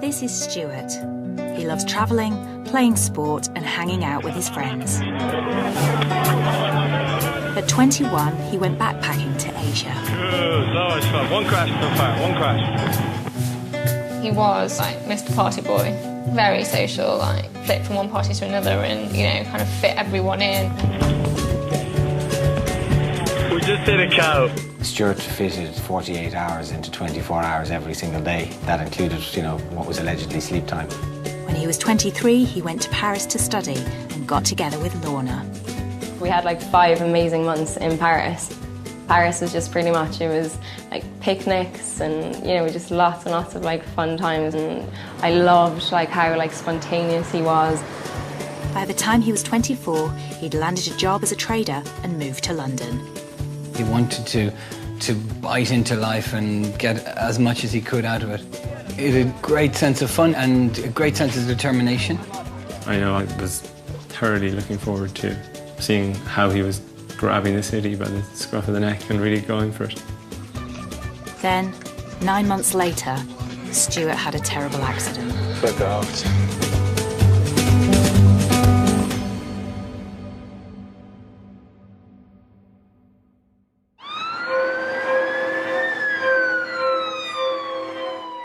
This is Stuart. He loves travelling, playing sport and hanging out with his friends. At 21, he went backpacking to Asia. Good, one crash so far, one crash. He was like Mr. Party Boy, very social, like flipped from one party to another and, you know, kind of fit everyone in. We just hit a cow. Stuart fitted 48 hours into 24 hours every single day. That included, you know, what was allegedly sleep time. When he was 23, he went to Paris to study and got together with Lorna. We had like 5 amazing months in Paris. Paris was just pretty much, it was like picnics and, you know, just lots and lots of like fun times, and I loved like how like spontaneous he was. By the time he was 24, he'd landed a job as a trader and moved to London. He wanted to bite into life and get as much as he could out of it. He had a great sense of fun and a great sense of determination. I know I was thoroughly looking forward to seeing how he was grabbing the city by the scruff of the neck and really going for it. Then, 9 months later, Stuart had a terrible accident. Flip out.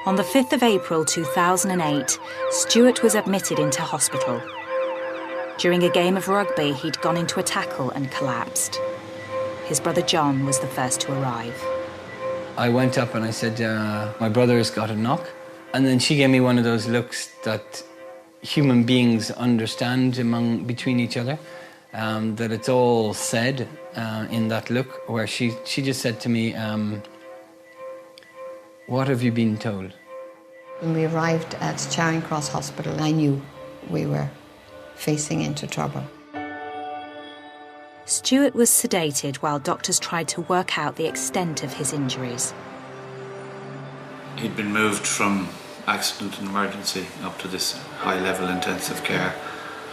On the 5th of April 2008, Stuart was admitted into hospital. During a game of rugby, he'd gone into a tackle and collapsed. His brother John was the first to arrive. I went up and I said, my brother has got a knock. And then she gave me one of those looks that human beings understand between each other, that it's all said in that look, where she just said to me, what have you been told? When we arrived at Charing Cross Hospital, I knew we were facing into trouble. Stuart was sedated while doctors tried to work out the extent of his injuries. He'd been moved from accident and emergency up to this high-level intensive care.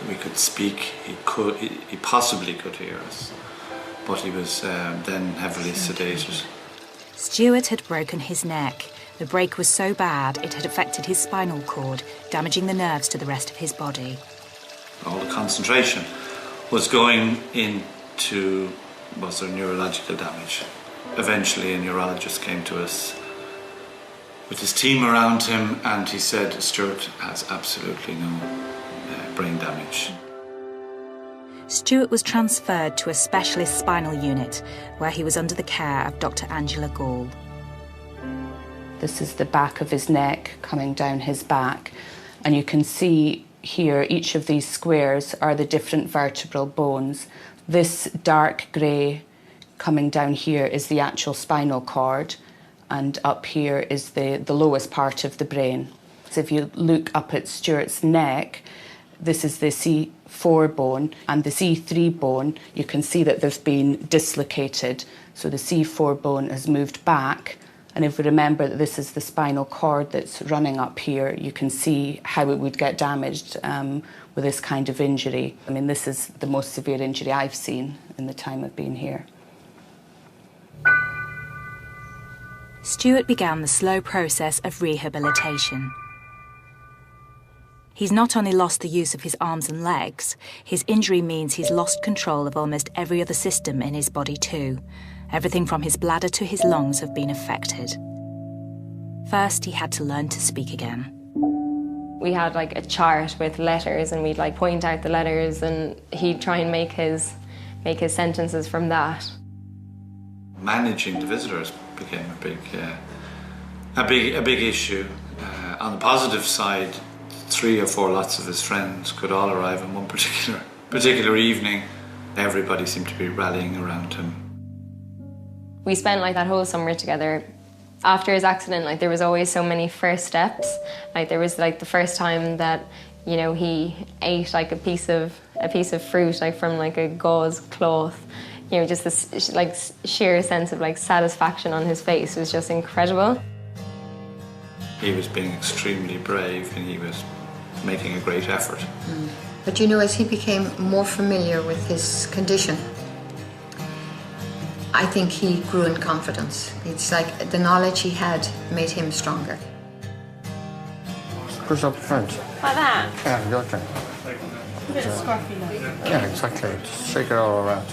We could speak, he possibly could hear us, but he was then heavily sedated. Stuart had broken his neck. The break was so bad it had affected his spinal cord, damaging the nerves to the rest of his body. All the concentration was going into there neurological damage. Eventually a neurologist came to us with his team around him and he said Stuart has absolutely no brain damage. Stuart was transferred to a specialist spinal unit where he was under the care of Dr. Angela Gall. This is the back of his neck coming down his back, and you can see here each of these squares are the different vertebral bones. This dark grey coming down here is the actual spinal cord, and up here is the lowest part of the brain. So if you look up at Stuart's neck, this is the C4 bone, and the C3 bone, you can see that they've been dislocated. So the C4 bone has moved back, and if we remember that this is the spinal cord that's running up here, you can see how it would get damaged with this kind of injury. I mean, this is the most severe injury I've seen in the time I've been here. Stuart began the slow process of rehabilitation. He's not only lost the use of his arms and legs, his injury means he's lost control of almost every other system in his body too. Everything from his bladder to his lungs have been affected. First, he had to learn to speak again. We had like a chart with letters and we'd like point out the letters and he'd try and make his sentences from that. Managing the visitors became a big issue. On the positive side, 3 or 4 lots of his friends could all arrive in one particular evening. Everybody seemed to be rallying around him. We spent like that whole summer together. After his accident, like there was always so many first steps. Like there was like the first time that, you know, he ate like a piece of fruit like from like a gauze cloth. You know, just this like sheer sense of like satisfaction on his face was just incredible. He was being extremely brave and he was making a great effort. But you know, as he became more familiar with his condition, I think he grew in confidence. It's like the knowledge he had made him stronger. Push up front. Like that? Yeah, your turn. A bit scruffy look. Yeah, exactly. Just shake it all around.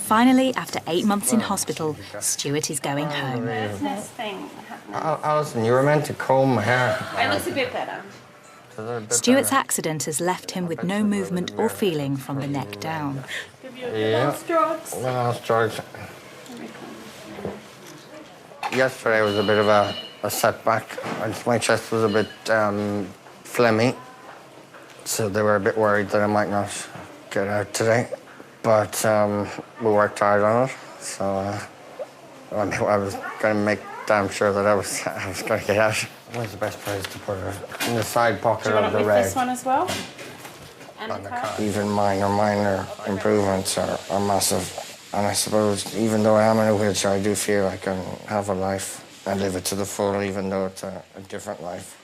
Finally, after 8 months in hospital, Stuart is going home. There's this thing happening. Alison, you were meant to comb my hair. It looks a bit better. Stuart's accident has left him with no movement or feeling from the neck down. Give you a last drugs. Last drugs. Yesterday was a bit of a setback. My chest was a bit phlegmy, so they were a bit worried that I might not get out today. But we worked hard on it, so I was going to make damn sure that I was going to get out. Where's the best place to put it? In the side pocket of the reg. This one as well? And the car? Even minor improvements are massive. And I suppose, even though I am in a wheelchair, I do feel I can have a life and live it to the full, even though it's a different life.